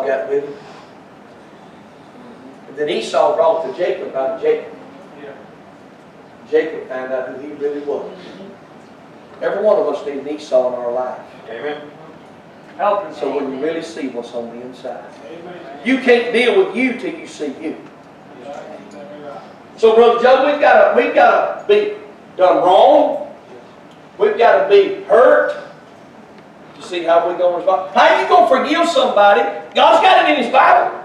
Esau got with him. And then Esau brought to Jacob out of Jacob. Jacob found out who he really was. Every one of us need an Esau in our life. Amen. So when you really see what's on the inside. You can't deal with you till you see you. So Brother Joe, we've got to be done wrong. We've got to be hurt to see how we're going to respond. How are you going to forgive somebody? God's got it in His Bible.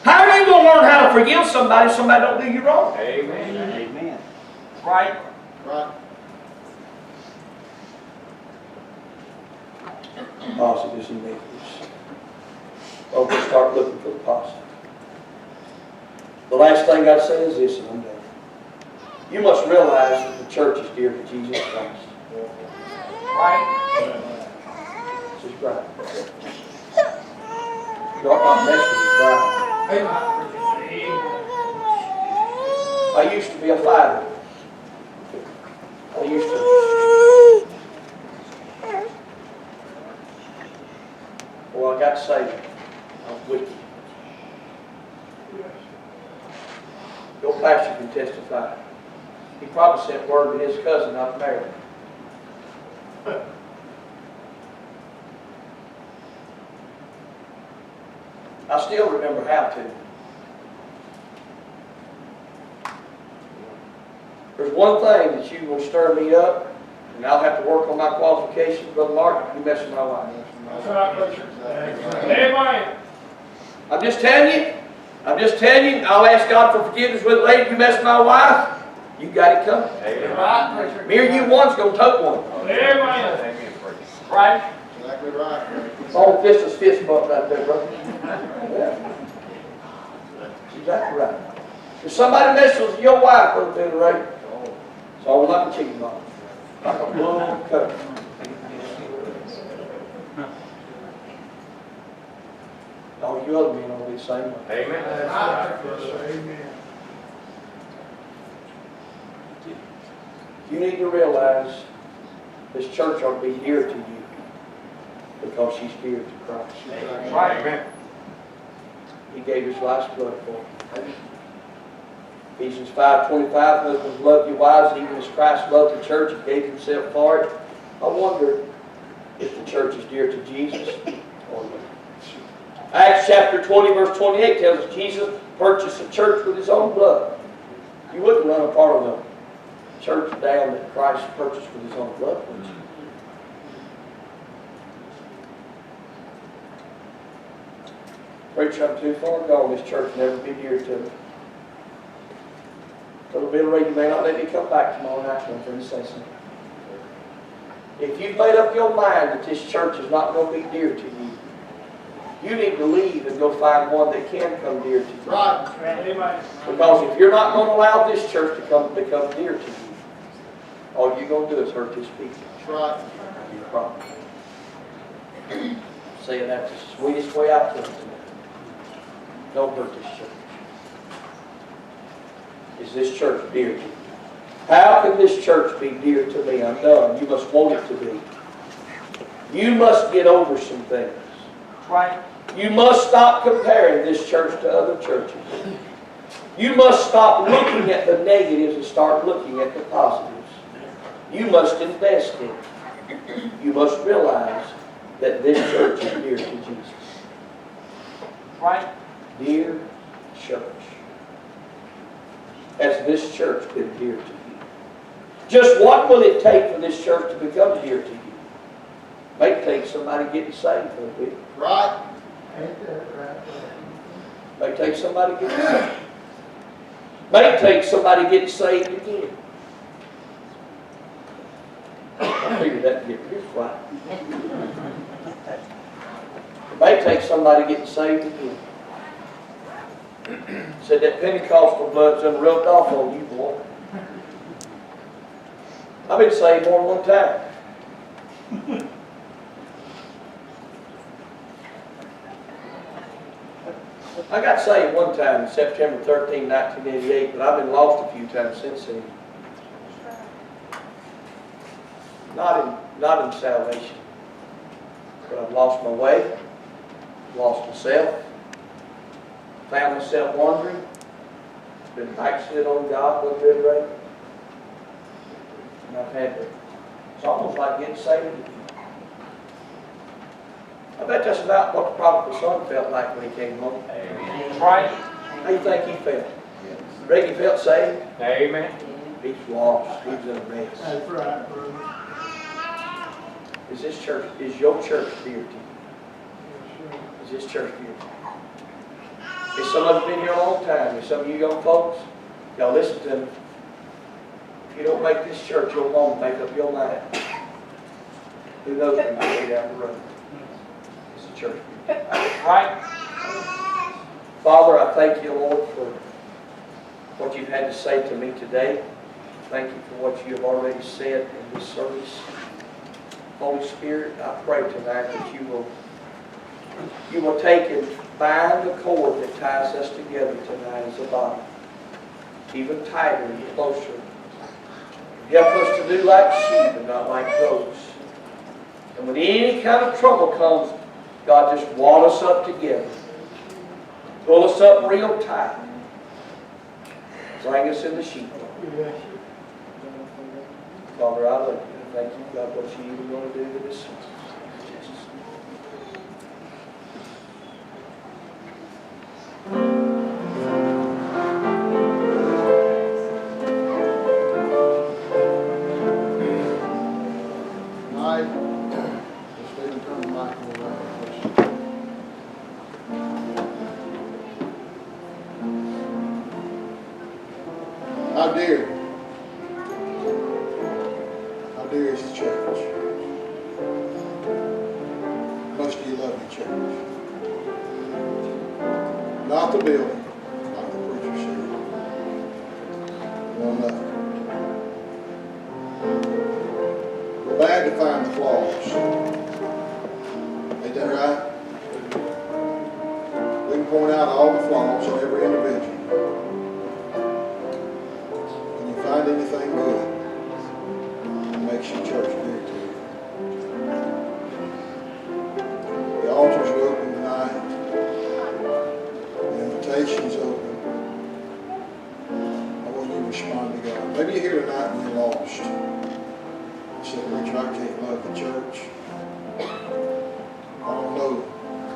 How are you going to learn how to forgive somebody if somebody don't do you wrong? Amen. Amen. Right? Right. Positives and negatives. Oh, we start looking for the positive. The last thing I'd say is this, and I'm done. You must realize that the church is dear to Jesus Christ. Right? It's His bride. You ought not mess with His bride. I used to be a fighter. I used to. Well, I got saved. I was wicked. Your pastor can testify. He probably sent word to his cousin not to marry him. I still remember how to. There's one thing that you will stir me up, and I'll have to work on my qualifications, Brother Mark. You mess with my wife. That's right, preacher. Amen. I'm just telling you. I'll ask God for forgiveness with it later. You mess with my wife, you got it coming. Right, preacher. Me or you one's going to tote one. Amen. Right? Exactly right. Oh, fist bump right there, brother. Yeah. That's exactly right. If somebody messes with your wife, Brother Billy Ray, it's all like a chicken bone. Like a bull cut. All you other men will be the same way. Amen. Amen. You need to realize this church ought to be dear to you because she's dear to Christ. Right. Amen. He gave His life's blood for it. Ephesians 5:25, husbands, love your wives, even as Christ loved the church and gave Himself for it. I wonder if the church is dear to Jesus or not. Acts chapter 20, verse 28 tells us Jesus purchased the church with His own blood. You wouldn't run a part of the church down that Christ purchased with His own blood, would you? Preacher, I'm too far gone. This church will never be dear to me. Brother Billy Ray, you may not let me come back tomorrow night. I'm going to say something. If you've made up your mind that this church is not going to be dear to you, you need to leave and go find one that can come dear to you. Right. Amen. Because if you're not going to allow this church to become dear to you, all you're going to do is hurt His people. That's right. You promise. Saying that the sweetest way I can tonight. Don't hurt this church. Is this church dear to you? How can this church be dear to me? I'm done. You must want it to be. You must get over some things. Right. You must stop comparing this church to other churches. You must stop looking at the negatives and start looking at the positives. You must invest in it. You must realize that this church is dear to Jesus. Right. Dear church, has this church been dear to you? Just what will it take for this church to become dear to you? May take somebody getting saved for a bit. Right. May take somebody getting saved. May take somebody getting saved again. I figured that would get real quiet. It may take somebody getting saved again. Said that Pentecostal blood's done rubbed off on you, boy. I've been saved more than one time. I got saved one time, September 13, 1988, but I've been lost a few times since then. Not in salvation, but I've lost my way. lost myself, found myself wandering, been backslid on God a little bit, right? And I've had to, it's almost like getting saved again. I bet that's about what the prodigal son felt like when he came home. That's right. How do you think he felt? Reckon he felt saved? Amen. He's lost. He's in a mess. That's right, brother. Is this church, is your church dear to you? Yes, sir. Is this church dear to you? Is some of you been here a long time? Is some of you young folks? Y'all listen to me. If you don't make this church your home, make up your mind. Who knows when you go down the road? Is the church dear to you? That's right. Father, I thank you, Lord, for what you've had to say to me today. Thank you for what you have already said in this service. Holy Spirit, I pray tonight that you will take and bind the cord that ties us together tonight as a body, even tighter and closer. Help us to do like sheep and not like goats. And when any kind of trouble comes, God, just wall us up together. Pull us up real tight. Bring us in the sheep. Yes. Father, I love you. Thank you, God, what you even going to do with this. Mike, just leave and turn the mic around, please. How dear is the church? How much do you love the church? Not the building, like the preacher said. One another. We're bad to find the flaws. Ain't that right? We can point out all the flaws in every individual. Can you find anything good that makes your church dear to you? The altars are open tonight. The invitation's open. I want you to respond to God. Maybe you're here tonight and you're lost. You said, Preacher, I can't love the church. I don't know.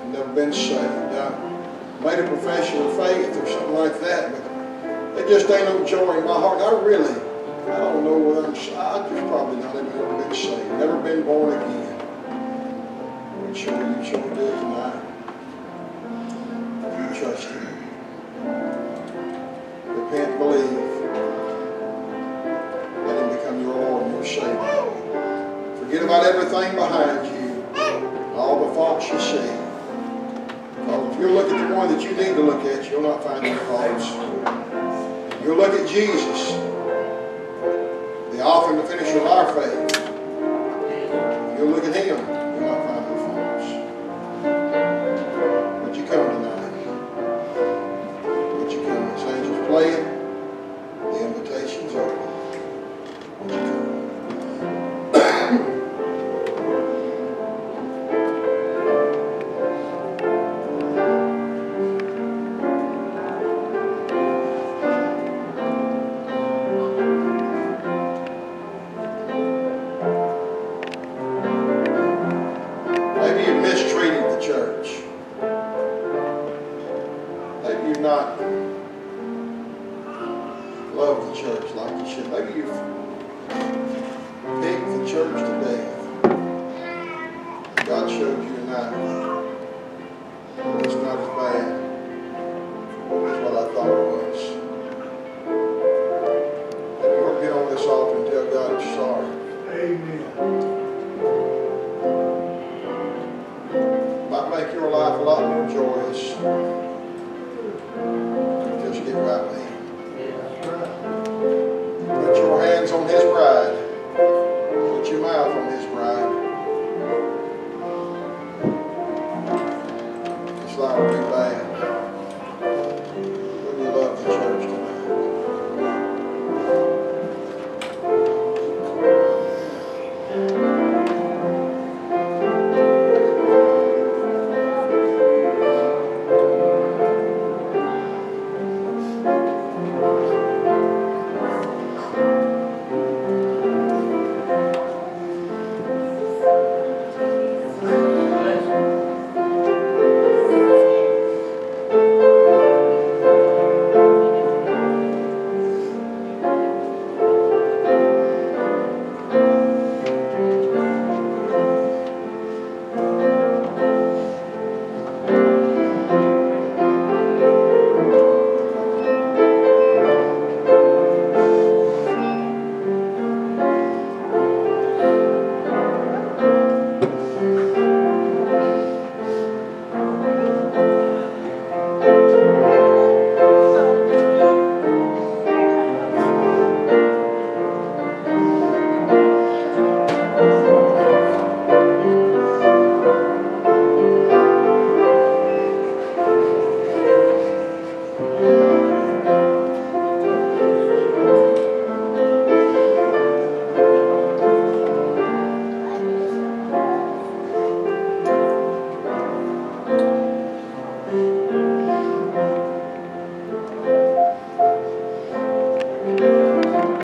I've never been saved. I made a profession of faith or something like that, but there just ain't no joy in my heart. I don't know whether I'm saved. I just probably not even ever been saved. Never been born again. I'm sure you sure do it tonight. You trust Him. Repent and believe. Let Him become your Lord and your Savior. Forget about everything behind you, all the faults you see. Because if you look at the one that you need to look at, you'll not find any faults. You'll look at Jesus, the author and the finisher of our faith. If you'll look at Him, you'll not find no faults. Would you come tonight? Would you come? As angels playing, the invitation's open. Would you come? Maybe you mistreated the church. Maybe you've not loved the church like you should. Maybe you've picked the church to death. God showed you tonight it's not as bad as what I thought it was. Maybe you want to get on this altar and tell God you're sorry. Amen. Might make your life a lot more joyous. Just get right with Him. Put your hands on His bride. Put your mouth on His bride. It's like a big bad.